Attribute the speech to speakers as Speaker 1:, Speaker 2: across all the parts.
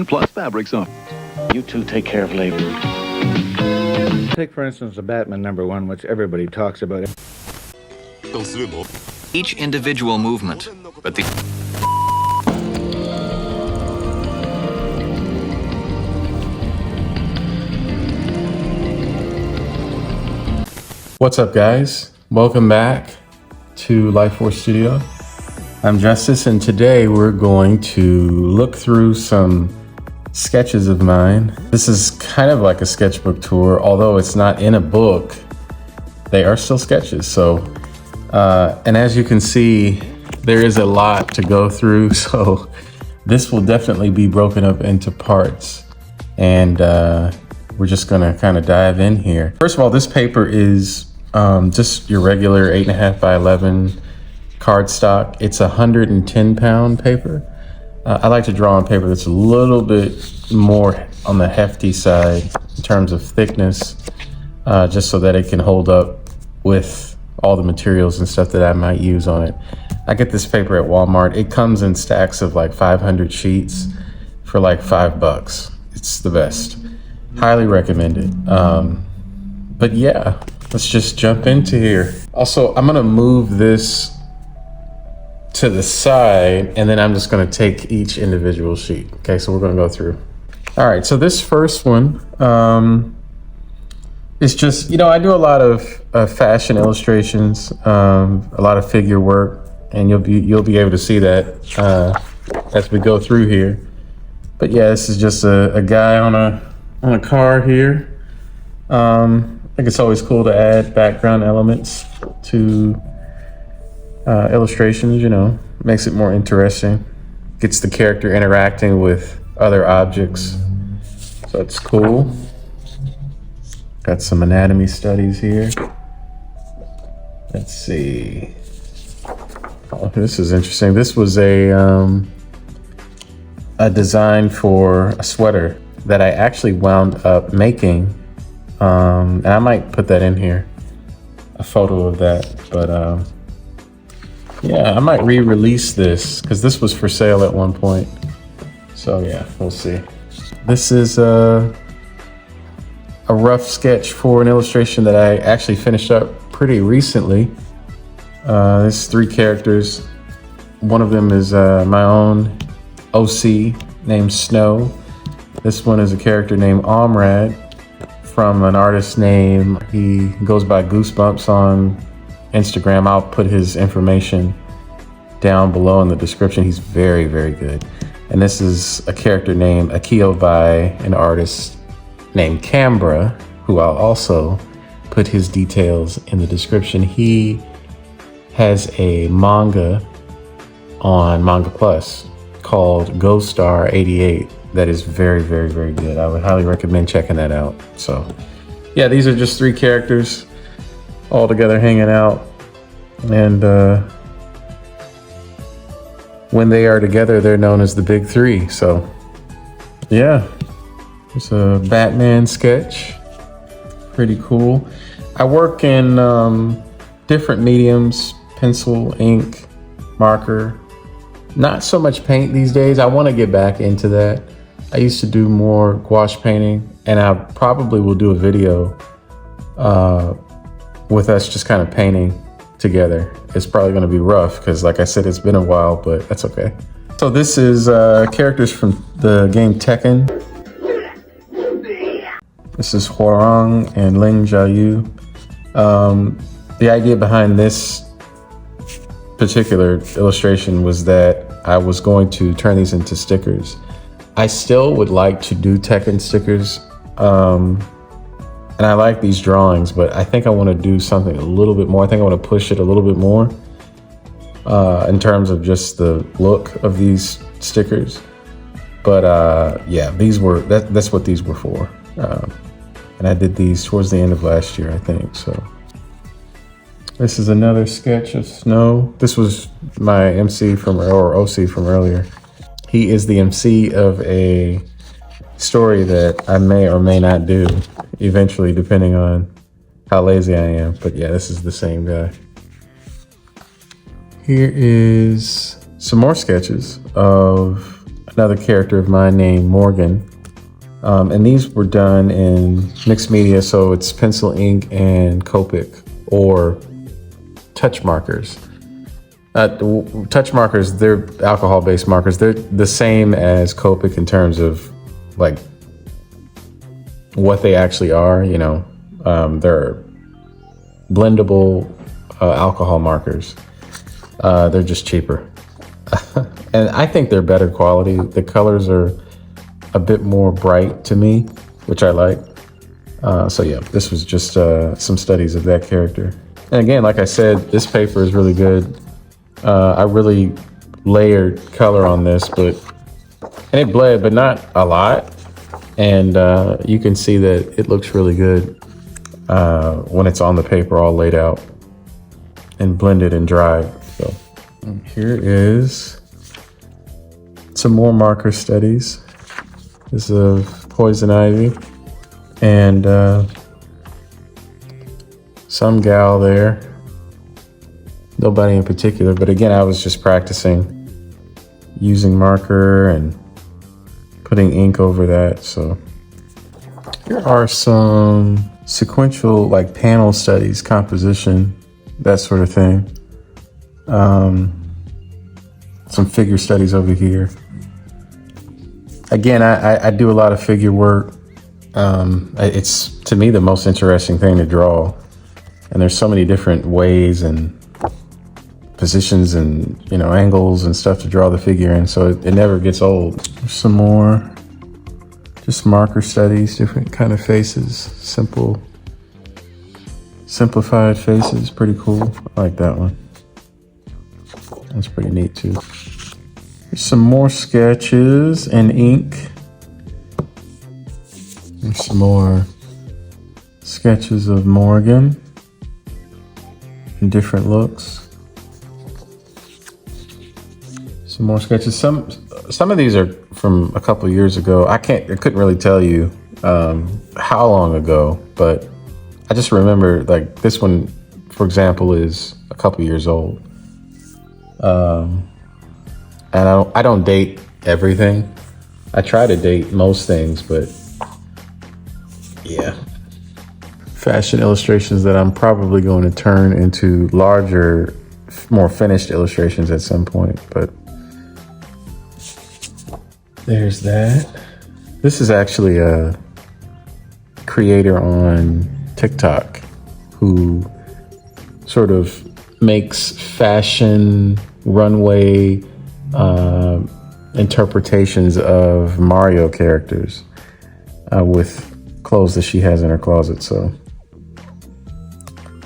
Speaker 1: plus fabric soft.
Speaker 2: You two take care of labor.
Speaker 3: Take, for instance, the Batman #1, which everybody talks about.
Speaker 4: Each individual movement, but the
Speaker 5: What's up, guys? Welcome back to Life Force Studio. I'm Justice, and today we're going to look through some sketches of mine. This is kind of like a sketchbook tour, although it's not in a book. They are still sketches. So, and as you can see, there is a lot to go through. So this will definitely be broken up into parts, and we're just gonna kind of dive in here. First of all, this paper is just your regular 8.5 by 11 cardstock. It's 110 pound paper. I like to draw on paper that's a little bit more on the hefty side in terms of thickness, just so that it can hold up with all the materials and stuff that I might use on it. I get this paper at Walmart. It comes in stacks of like 500 sheets for like $5. It's the best. Highly recommended. But yeah, let's just jump into here. Also, I'm gonna move this to the side, and then I'm just gonna take each individual sheet. Okay, so we're gonna go through. All right, so this first one is just, I do a lot of fashion illustrations, a lot of figure work, and you'll be able to see that as we go through here. But yeah, this is just a guy on a car here. I think it's always cool to add background elements to illustrations, makes it more interesting. Gets the character interacting with other objects. So it's cool. Got some anatomy studies here. Let's see. Oh, this is interesting. This was a design for a sweater that I actually wound up making. And I might put that in here, a photo of that. But yeah, I might re-release this because this was for sale at one point. So yeah, we'll see. This is a rough sketch for an illustration that I actually finished up pretty recently. There's 3 characters. One of them is my own OC named Snow. This one is a character named Omrad from an artist name. He goes by Goosebumps on Instagram. I'll put his information down below in the description. He's very, very good. And this is a character named Akio by an artist named Cambra, who I'll also put his details in the description. He has a manga on Manga Plus called Ghost Star 88 that is very, very, very good. I would highly recommend checking that out. So yeah, these are just 3 characters all together hanging out, and when they are together, they're known as the Big 3. So yeah, it's a Batman sketch. Pretty cool. I work in different mediums: pencil, ink, marker. Not so much paint these days. I want to get back into that. I used to do more gouache painting, and I probably will do a video with us just kind of painting together. It's probably going to be rough because, like I said, it's been a while, but that's okay. So this is characters from the game Tekken. This is Huarong and Ling Jiayu. The idea behind this particular illustration was that I was going to turn these into stickers. I still would like to do Tekken stickers, and I like these drawings, but I think I want to do something a little bit more. I think I want to push it a little bit more in terms of just the look of these stickers. But yeah, that's what these were for. And I did these towards the end of last year, I think. So this is another sketch of Snow. This was my MC or OC from earlier. He is the MC of a story that I may or may not do eventually, depending on how lazy I am. But yeah, this is the same guy. Here is some more sketches of another character of mine named Morgan. And these were done in mixed media, so it's pencil, ink, and Copic or touch markers. Touch markers, they're alcohol-based markers. They're the same as Copic in terms of like what they actually are. You know, they're blendable alcohol markers. They're just cheaper. And I think they're better quality. The colors are a bit more bright to me, which I like. So yeah, this was just some studies of that character. And again, like I said, this paper is really good. I really layered color on this, and it bled, but not a lot. And you can see that it looks really good when it's on the paper all laid out and blended and dried. So here is some more marker studies. This is of poison ivy and some gal there. Nobody in particular, but again, I was just practicing using marker and putting ink over that. So here are some sequential like panel studies, composition, that sort of thing. Some figure studies over here. Again, I do a lot of figure work. It's, to me, the most interesting thing to draw. And there's so many different ways and positions and, you know, angles and stuff to draw the figure in. So it never gets old. There's some more just marker studies, different kind of faces, simplified faces. Pretty cool. I like that one. That's pretty neat too. Some more sketches and ink. There's some more sketches of Morgan in different looks. Some more sketches. Some of these are from a couple years ago. I couldn't really tell you how long ago, but I just remember like this one, for example, is a couple years old. And I don't date everything. I try to date most things, but yeah. Fashion illustrations that I'm probably going to turn into larger, more finished illustrations at some point, but there's that. This is actually a creator on TikTok who sort of makes fashion runway interpretations of Mario characters with clothes that she has in her closet. So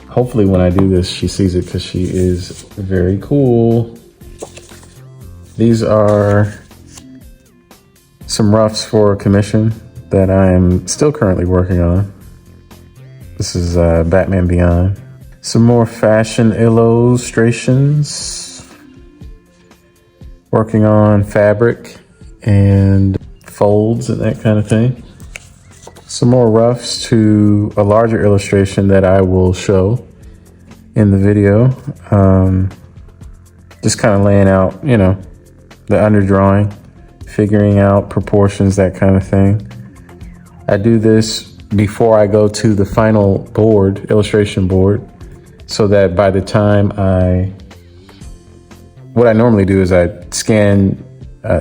Speaker 5: hopefully when I do this, she sees it because she is very cool. These are some roughs for a commission that I am still currently working on. This is Batman Beyond. Some more fashion illustrations. Working on fabric and folds and that kind of thing. Some more roughs to a larger illustration that I will show in the video. Just kind of laying out, you know, the underdrawing, figuring out proportions, that kind of thing. I do this before I go to the final board, illustration board, so that by the time what I normally do is I scan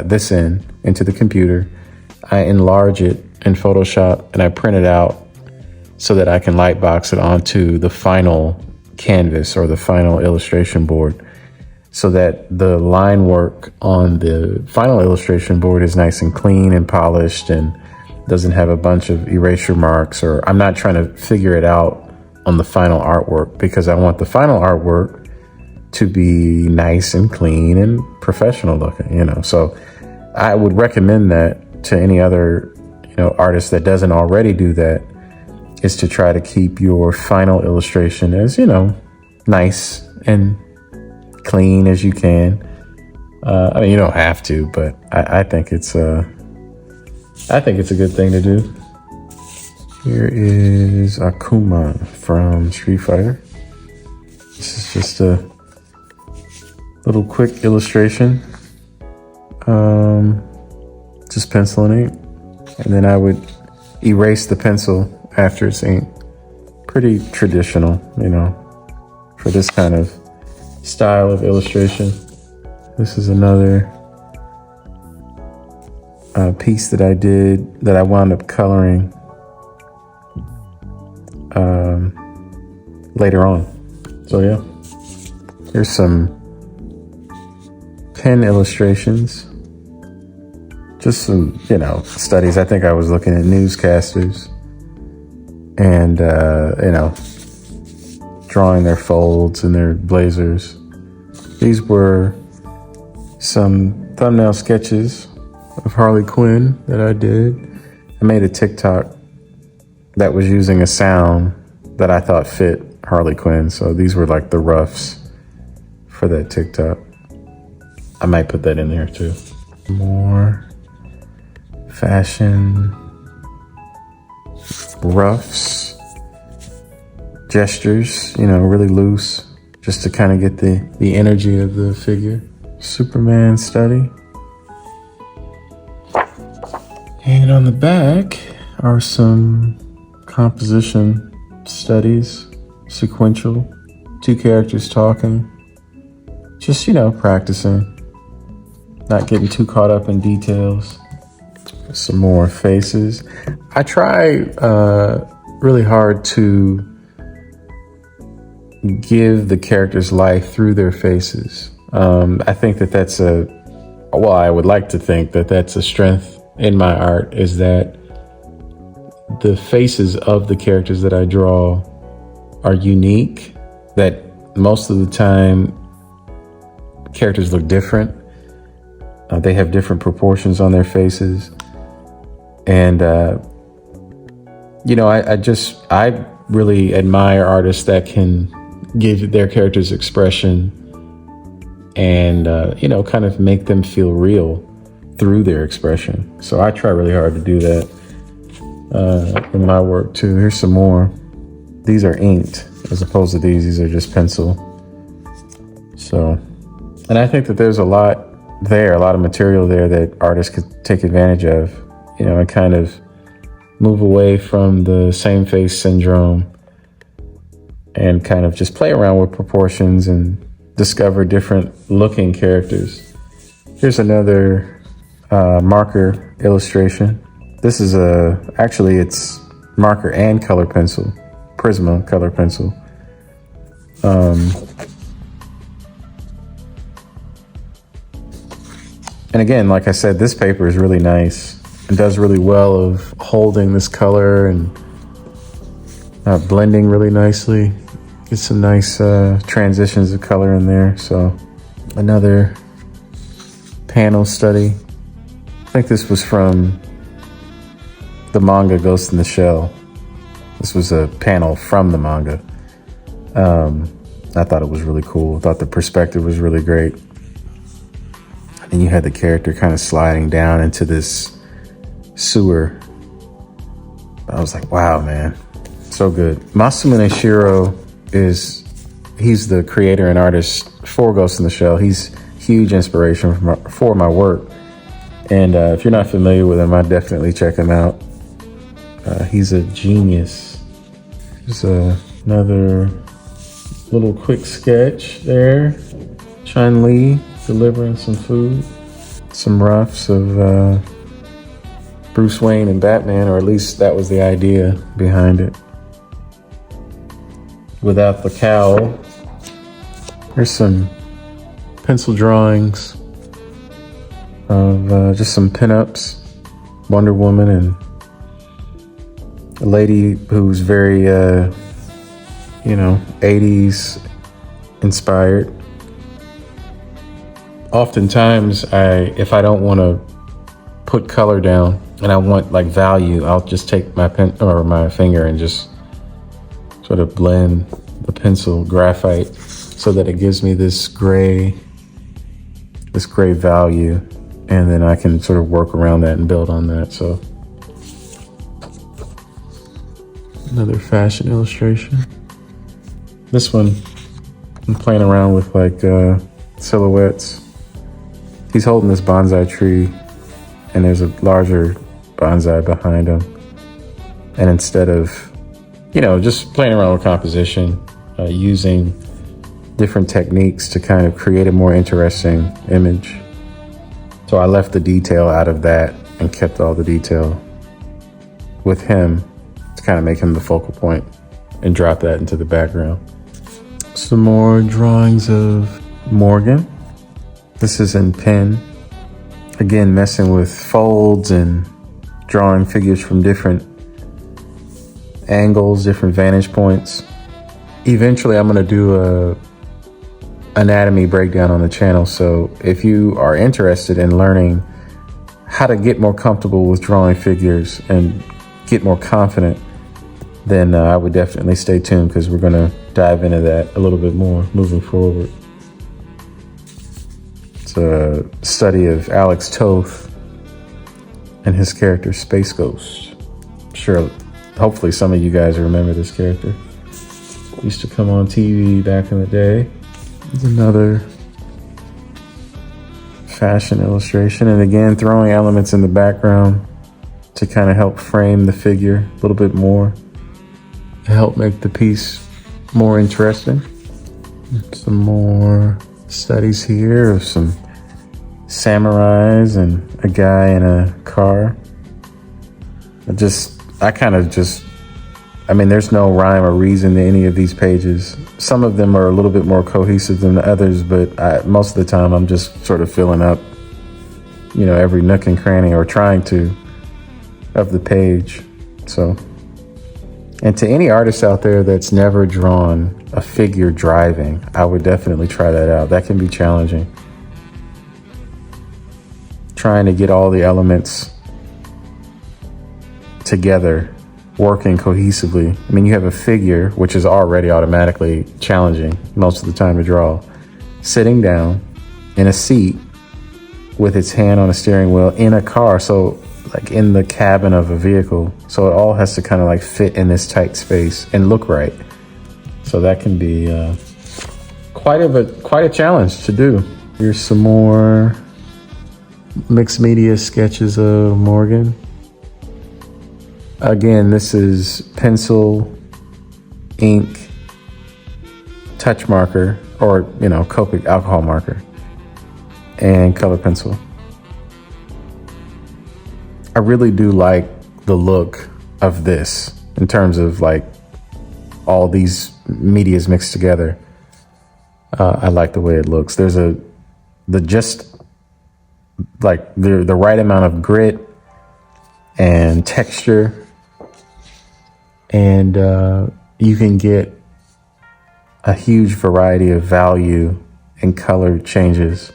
Speaker 5: this into the computer, I enlarge it in Photoshop, and I print it out so that I can lightbox it onto the final canvas or the final illustration board, so that the line work on the final illustration board is nice and clean and polished and doesn't have a bunch of erasure marks, or I'm not trying to figure it out on the final artwork, because I want the final artwork to be nice and clean and professional looking, you know. So I would recommend that to any other, you know, artist that doesn't already do that, is to try to keep your final illustration as, you know, nice and clean as you can. I mean, you don't have to, but I think it's a good thing to do. Here is Akuma from Street Fighter. This is just a little quick illustration. just pencil and ink. And then I would erase the pencil after it's inked. Pretty traditional, you know, for this kind of style of illustration. This is another piece that I did that I wound up coloring later on. So yeah, here's some pen illustrations. Just some, you know, studies. I think I was looking at newscasters and, you know, drawing their folds and their blazers. These were some thumbnail sketches of Harley Quinn that I did. I made a TikTok that was using a sound that I thought fit Harley Quinn. So these were like the roughs for that TikTok. I might put that in there too. More fashion roughs, gestures, you know, really loose, just to kind of get the energy of the figure. Superman study. And on the back are some composition studies, sequential, 2 characters talking, just, you know, practicing, not getting too caught up in details. Some more faces. I try really hard to give the characters life through their faces. I think that that's I would like to think that that's a strength in my art, is that the faces of the characters that I draw are unique, that most of the time characters look different. They have different proportions on their faces. And, you know, I really admire artists that can give their characters expression and, you know, kind of make them feel real through their expression. So I try really hard to do that in my work too. Here's some more. These are inked as opposed to these are just pencil. So, and I think that there's a lot of material there that artists could take advantage of, you know, and kind of move away from the same face syndrome and kind of just play around with proportions and discover different looking characters. Here's another marker illustration. This is actually it's marker and color pencil, Prisma color pencil. And again, like I said, this paper is really nice and does really well of holding this color and blending really nicely. Get some nice transitions of color in there. So another panel study. I think this was from the manga Ghost in the Shell. This was a panel from the manga. I thought it was really cool. I thought the perspective was really great. And you had the character kind of sliding down into this sewer. I was like, wow, man, so good. Masamune Shiro he's the creator and artist for Ghost in the Shell. He's huge inspiration for my work. And if you're not familiar with him, I'd definitely check him out. He's a genius. There's another little quick sketch there. Chun-Li delivering some food. Some roughs of Bruce Wayne and Batman, or at least that was the idea behind it. Without the cowl. There's some pencil drawings of just some pinups. Wonder Woman and a lady who's very, 80s inspired. Oftentimes, if I don't want to put color down and I want like value, I'll just take my pen or my finger and just sort of blend the pencil graphite so that it gives me this gray value, and then I can sort of work around that and build on that. So another fashion illustration. This one, I'm playing around with like silhouettes. He's holding this bonsai tree and there's a larger bonsai behind him. And instead of, just playing around with composition, using different techniques to kind of create a more interesting image. So I left the detail out of that and kept all the detail with him to kind of make him the focal point and drop that into the background. Some more drawings of Morgan. This is in pen. Again, messing with folds and drawing figures from different angles, different vantage points. Eventually, I'm going to do a anatomy breakdown on the channel. So if you are interested in learning how to get more comfortable with drawing figures and get more confident, then I would definitely stay tuned, because we're going to dive into that a little bit more moving forward. It's a study of Alex Toth and his character Space Ghost. Hopefully some of you guys remember this character. Used to come on TV back in the day. There's another fashion illustration, and again, throwing elements in the background to kind of help frame the figure a little bit more, to help make the piece more interesting. Some more studies here of some samurais and a guy in a car. There's no rhyme or reason to any of these pages. Some of them are a little bit more cohesive than the others, but most of the time I'm just sort of filling up, every nook and cranny, or trying to, of the page. So, and to any artist out there that's never drawn a figure driving, I would definitely try that out. That can be challenging. Trying to get all the elements together, working cohesively. You have a figure, which is already automatically challenging most of the time to draw, sitting down in a seat with its hand on a steering wheel in a car, so like in the cabin of a vehicle. So it all has to kind of like fit in this tight space and look right. So that can be quite a challenge to do. Here's some more mixed media sketches of Morgan. Again, this is pencil, ink, touch marker, or, Copic alcohol marker, and color pencil. I really do like the look of this in terms of like all these medias mixed together. I like the way it looks. There's the right amount of grit and texture, and you can get a huge variety of value and color changes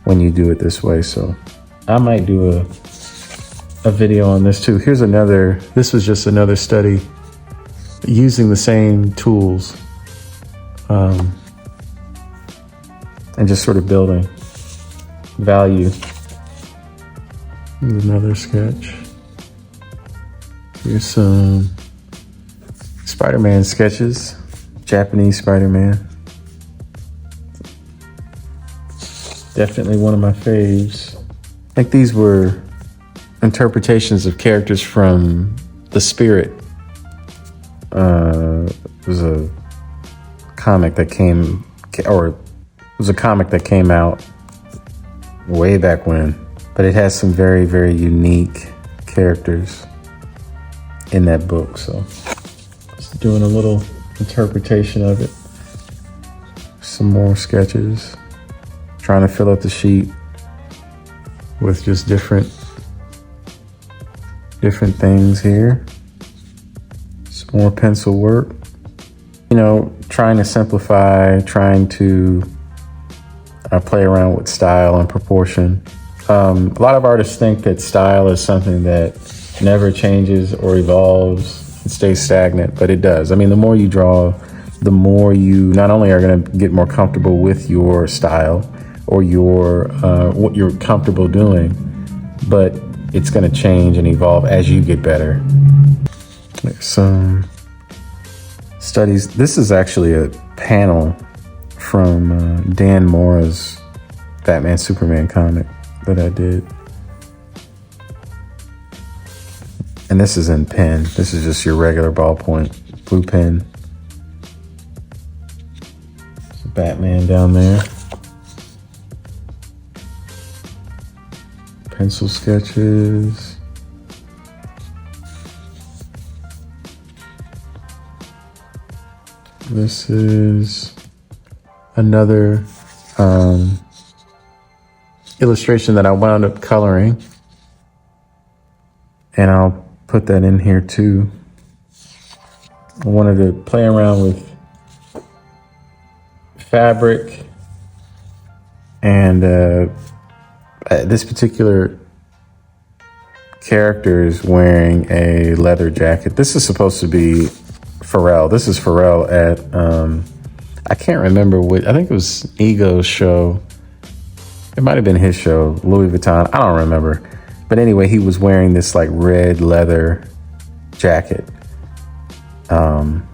Speaker 5: when you do it this way. So I might do a video on this too. This was just another study using the same tools, and just sort of building value. Here's another sketch. Here's some Spider-Man sketches, Japanese Spider-Man. Definitely one of my faves. I think these were interpretations of characters from The Spirit. It was a comic that came out way back when, but it has some very, very unique characters in that book. So just doing a little interpretation of it. Some more sketches, trying to fill out the sheet with just different things here. Some more pencil work, trying to simplify, trying to play around with style and proportion. A lot of artists think that style is something that never changes or evolves and stays stagnant, but it does. The more you draw, the more you not only are going to get more comfortable with your style or your what you're comfortable doing, but it's going to change and evolve as you get better. There's some studies. This is actually a panel from Dan Mora's Batman Superman comic that I did. And this is in pen. This is just your regular ballpoint blue pen. Batman down there. Pencil sketches. This is another illustration that I wound up coloring. And I'll put that in here too. I wanted to play around with fabric, and this particular character is wearing a leather jacket. This is supposed to be Pharrell. This is Pharrell at I can't remember what, I think it was Ego's show. It might have been his show, Louis Vuitton. I don't remember. But anyway, he was wearing this like red leather jacket. And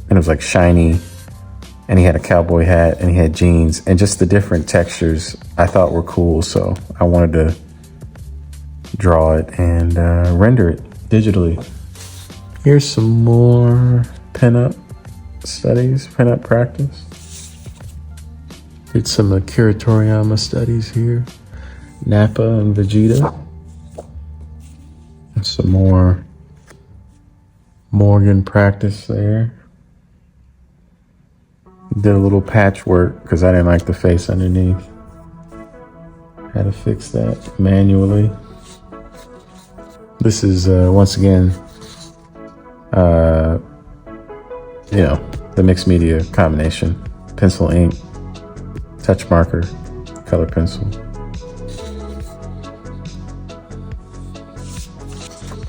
Speaker 5: it was like shiny. And he had a cowboy hat and he had jeans, and just the different textures I thought were cool. So I wanted to draw it and render it digitally. Here's some more pinup studies, pinup practice. Did some Akira Toriyama studies here. Nappa and Vegeta. And some more Morgan practice there. Did a little patchwork because I didn't like the face underneath. Had to fix that manually. This is once again, the mixed media combination. Pencil ink, touch marker, color pencil.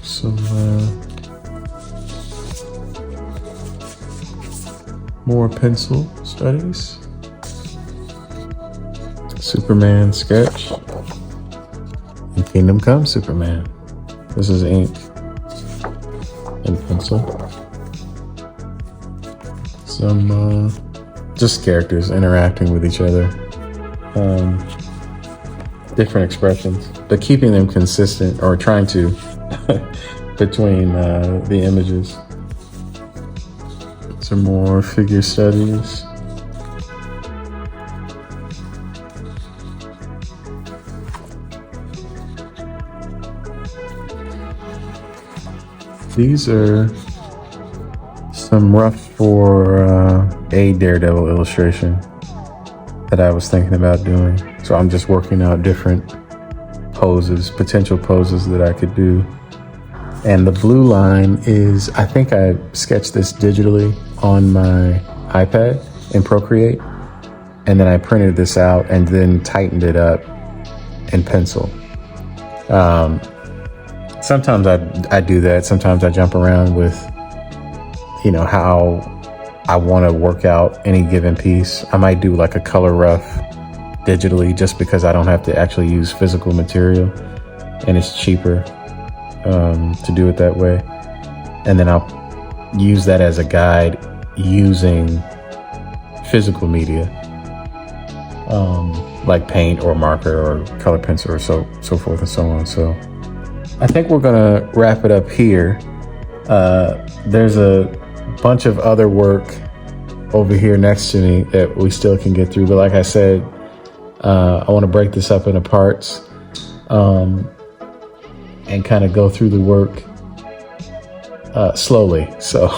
Speaker 5: Some more pencil studies. Superman sketch. And Kingdom Come Superman. This is ink and pencil. Some just characters interacting with each other. Different expressions, but keeping them consistent, or trying to, between the images. Some more figure studies. These are some rough for a Daredevil illustration that I was thinking about doing. So I'm just working out different poses, potential poses that I could do. And the blue line is, I think I sketched this digitally on my iPad in Procreate. And then I printed this out and then tightened it up in pencil. Sometimes I do that. Sometimes I jump around with, how I want to work out any given piece. I might do like a color rough digitally just because I don't have to actually use physical material, and it's cheaper to do it that way. And then I'll use that as a guide using physical media, like paint or marker or color pencil or so forth and so on. So I think we're gonna wrap it up here. There's a bunch of other work over here next to me that we still can get through, but like I said, I want to break this up into parts and kind of go through the work slowly. So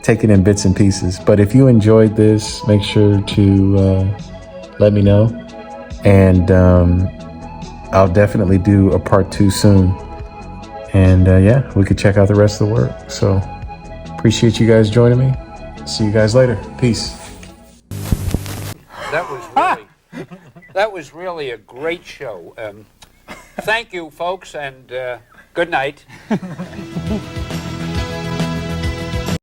Speaker 5: take it in bits and pieces. But if you enjoyed this, make sure to let me know, and I'll definitely do a part 2 soon. And we could check out the rest of the work. So appreciate you guys joining me. See you guys later. Peace.
Speaker 1: That was really a great show. Thank you, folks, and good night.